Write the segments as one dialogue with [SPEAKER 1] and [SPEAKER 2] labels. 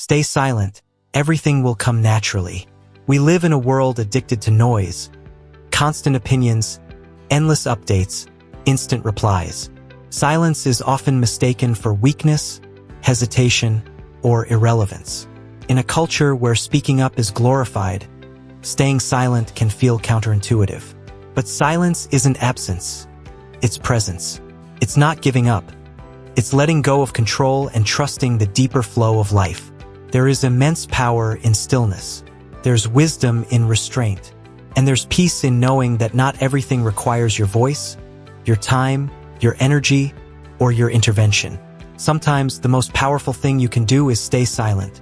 [SPEAKER 1] Stay silent. Everything will come naturally. We live in a world addicted to noise, constant opinions, endless updates, instant replies. Silence is often mistaken for weakness, hesitation, or irrelevance. In a culture where speaking up is glorified, staying silent can feel counterintuitive. But silence isn't absence. It's presence. It's not giving up. It's letting go of control and trusting the deeper flow of life. There is immense power in stillness. There's wisdom in restraint. And there's peace in knowing that not everything requires your voice, your time, your energy, or your intervention. Sometimes the most powerful thing you can do is stay silent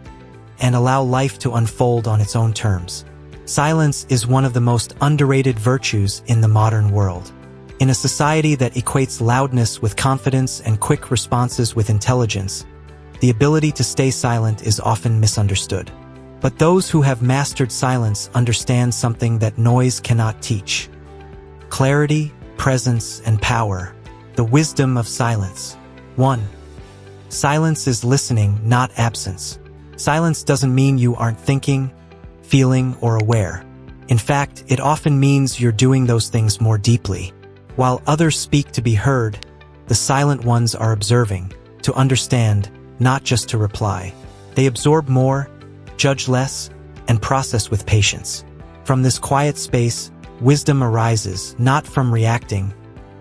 [SPEAKER 1] and allow life to unfold on its own terms. Silence is one of the most underrated virtues in the modern world. In a society that equates loudness with confidence and quick responses with intelligence, the ability to stay silent is often misunderstood. But those who have mastered silence understand something that noise cannot teach: clarity, presence, and power. The wisdom of silence. 1. Silence is listening, not absence. Silence doesn't mean you aren't thinking, feeling, or aware. In fact, it often means you're doing those things more deeply. While others speak to be heard, the silent ones are observing, to understand, not just to reply. They absorb more, judge less, and process with patience. From this quiet space, wisdom arises, not from reacting,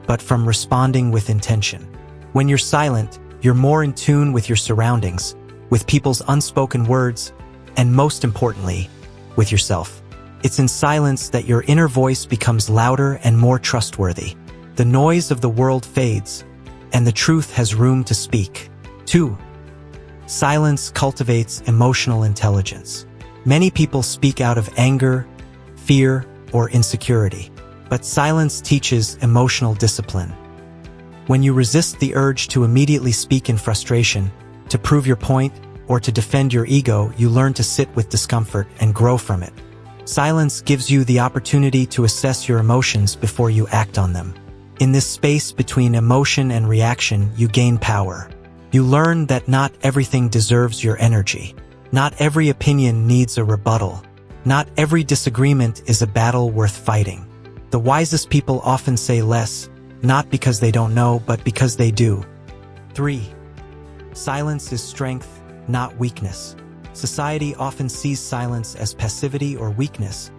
[SPEAKER 1] but from responding with intention. When you're silent, you're more in tune with your surroundings, with people's unspoken words, and most importantly, with yourself. It's in silence that your inner voice becomes louder and more trustworthy. The noise of the world fades, and the truth has room to speak. 2. Silence cultivates emotional intelligence. Many people speak out of anger, fear, or insecurity. But silence teaches emotional discipline. When you resist the urge to immediately speak in frustration, to prove your point, or to defend your ego, you learn to sit with discomfort and grow from it. Silence gives you the opportunity to assess your emotions before you act on them. In this space between emotion and reaction, you gain power. You learn that not everything deserves your energy. Not every opinion needs a rebuttal. Not every disagreement is a battle worth fighting. The wisest people often say less, not because they don't know, but because they do. 3. Silence is strength, not weakness. Society often sees silence as passivity or weakness,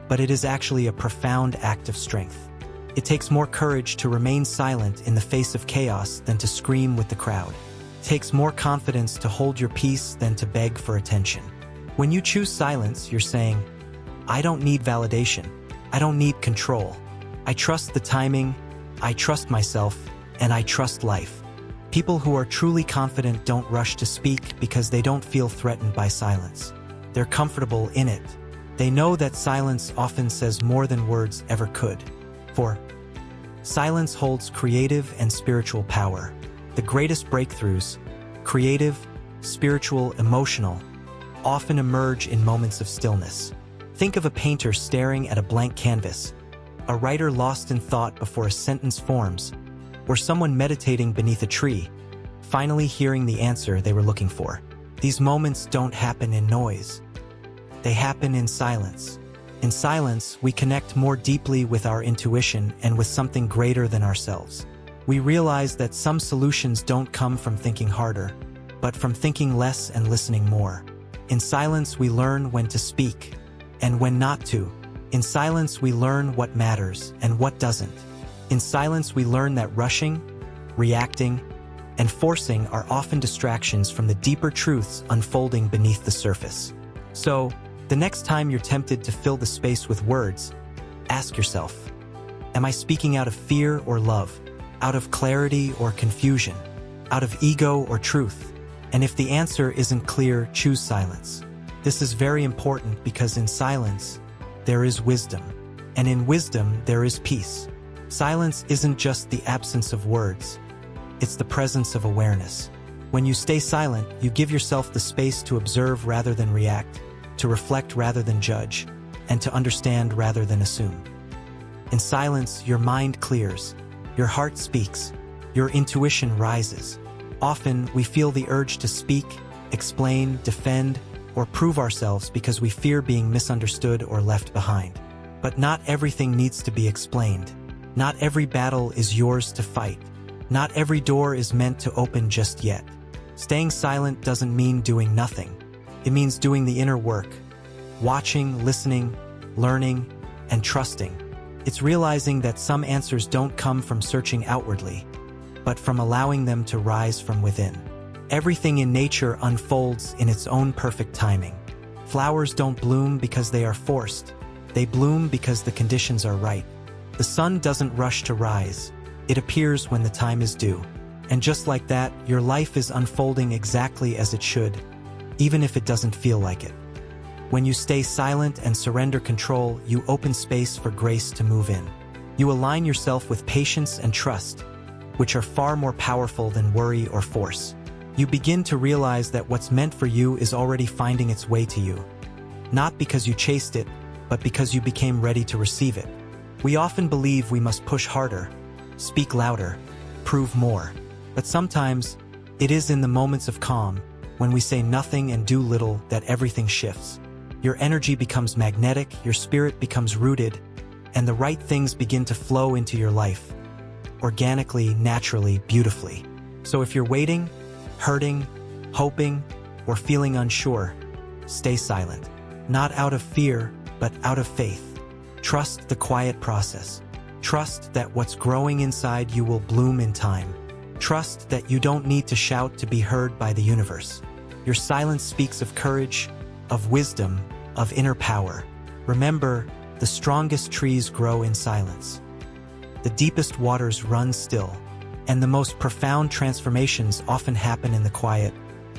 [SPEAKER 1] but it is actually a profound act of strength. It takes more courage to remain silent in the face of chaos than to scream with the crowd. It takes more confidence to hold your peace than to beg for attention. When you choose silence, you're saying, I don't need validation. I don't need control. I trust the timing, I trust myself, and I trust life. People who are truly confident don't rush to speak because they don't feel threatened by silence. They're comfortable in it. They know that silence often says more than words ever could. 4. Silence holds creative and spiritual power. The greatest breakthroughs, creative, spiritual, emotional, often emerge in moments of stillness. Think of a painter staring at a blank canvas, a writer lost in thought before a sentence forms, or someone meditating beneath a tree, finally hearing the answer they were looking for. These moments don't happen in noise. They happen in silence. In silence, we connect more deeply with our intuition and with something greater than ourselves. We realize that some solutions don't come from thinking harder, but from thinking less and listening more. In silence, we learn when to speak and when not to. In silence, we learn what matters and what doesn't. In silence, we learn that rushing, reacting, and forcing are often distractions from the deeper truths unfolding beneath the surface. So, the next time you're tempted to fill the space with words, ask yourself, am I speaking out of fear or love? Out of clarity or confusion? Out of ego or truth? And if the answer isn't clear, choose silence. This is very important because in silence, there is wisdom. And in wisdom, there is peace. Silence isn't just the absence of words. It's the presence of awareness. When you stay silent, you give yourself the space to observe rather than react, to reflect rather than judge, and to understand rather than assume. In silence, your mind clears, your heart speaks, your intuition rises. Often, we feel the urge to speak, explain, defend, or prove ourselves because we fear being misunderstood or left behind. But not everything needs to be explained. Not every battle is yours to fight. Not every door is meant to open just yet. Staying silent doesn't mean doing nothing. It means doing the inner work, watching, listening, learning, and trusting. It's realizing that some answers don't come from searching outwardly, but from allowing them to rise from within. Everything in nature unfolds in its own perfect timing. Flowers don't bloom because they are forced. They bloom because the conditions are right. The sun doesn't rush to rise. It appears when the time is due. And just like that, your life is unfolding exactly as it should, even if it doesn't feel like it. When you stay silent and surrender control, you open space for grace to move in. You align yourself with patience and trust, which are far more powerful than worry or force. You begin to realize that what's meant for you is already finding its way to you. Not because you chased it, but because you became ready to receive it. We often believe we must push harder, speak louder, prove more. But sometimes, it is in the moments of calm, when we say nothing and do little, that everything shifts. Your energy becomes magnetic, your spirit becomes rooted, and the right things begin to flow into your life. Organically, naturally, beautifully. So if you're waiting, hurting, hoping, or feeling unsure, stay silent. Not out of fear, but out of faith. Trust the quiet process. Trust that what's growing inside you will bloom in time. Trust that you don't need to shout to be heard by the universe. Your silence speaks of courage, of wisdom, of inner power. Remember, the strongest trees grow in silence. The deepest waters run still, and the most profound transformations often happen in the quiet,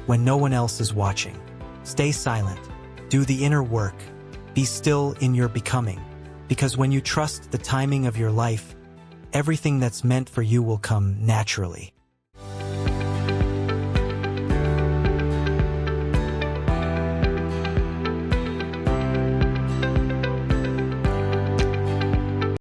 [SPEAKER 1] when no one else is watching. Stay silent. Do the inner work. Be still in your becoming, because when you trust the timing of your life, everything that's meant for you will come naturally.